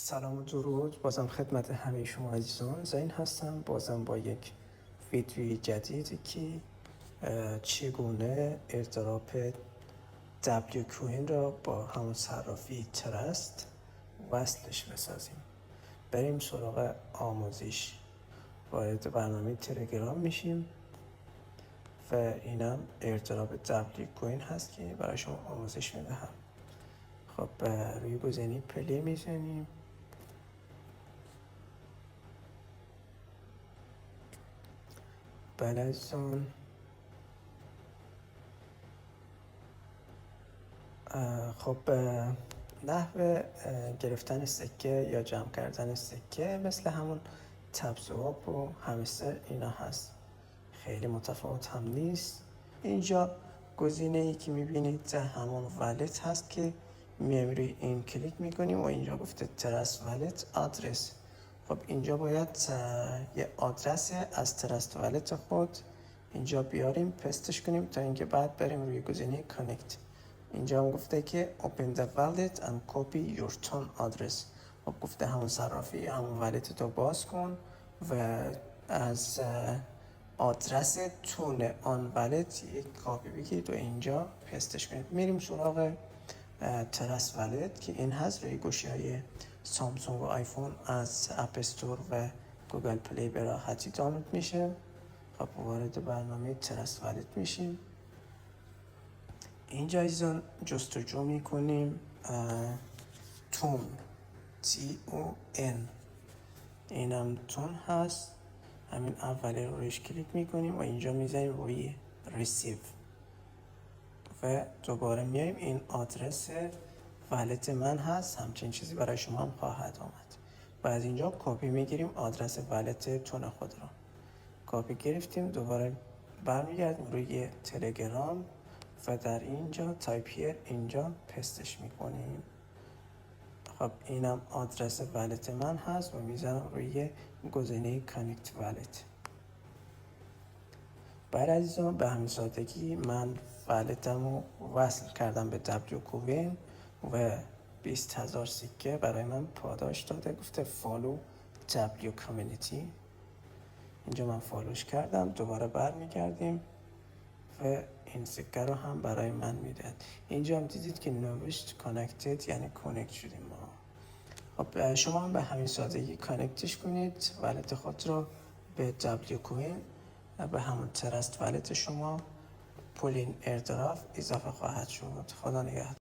سلام و درود، بازم خدمت همه شما عزیزان زین هستم، بازم با یک ویدیوی جدیدی که چگونه ایردراپ دبلیو کوین را با همون صرافی ترست وصلش بسازیم. بریم سراغ آموزش. وارد برنامه تلگرام میشیم و اینم ایردراپ دبلیو کوین هست که برای شما آموزش میدهم. خب روی گزینه پلی میزنیم. بله عزیزان، خب نحو گرفتن سکه یا جمع کردن سکه مثل همون تبسواب و همستر اینا هست، خیلی متفاوت هم نیست. اینجا گزینه ای که میبینید همون والت هست که میایم روی این کلیک میکنیم و اینجا گفته ترست والت آدرس. خب اینجا باید یه آدرس از ترست والت خود اینجا بیاریم پستش کنیم تا اینکه بعد بریم روی گزینه کانکت. اینجا هم گفته که open the wallet and copy your ton address. خب گفته همون صرافی همون والت تو باز کن و از آدرس تون آن والت یک کاپی بگیرید و اینجا پستش کنید. میریم سراغ ترست والت که این هست، روی گوشی های سامسونگ و آیفون از اپ استور و گوگل پلی به راحتی دانلود میشه. خب وارد برنامه ترست والت میشیم. اینجا عزیزان جستجو میکنیم تون TON، اینم تون هست، همین اولی رو روش کلیک میکنیم و اینجا میزنیم روی ریسیو و دوباره میایم این آدرس والت من هست، همچین چیزی برای شما هم خواهد آمد و از اینجا کپی میگیریم آدرس والت تون خود را. کپی گرفتیم، دوباره برمیگردیم روی تلگرام و در اینجا تایپ هیر اینجا پستش میکنیم. خب اینم آدرس والت من هست و میذارم روی گزینه کانکت والت. برای عزیزان به همین سادگی من والتمو وصل کردم به دبلیو کوین و 20,000 سکه برای من پاداش داده، گفته فالو دبلیو کامیونیتی. اینجا من فالوش کردم، دوباره برمیگردیم و این سکه رو هم برای من میداد. اینجا هم دیدید که نوشت کانکتد، یعنی کانکت شدیم ما. خب شما هم به همین سادگی کانکتش کنید والت خود رو به دبلیو کوین و به همون ترست والت شما پولین ایردراپ اضافه خواهد شد. خدا نگهدار.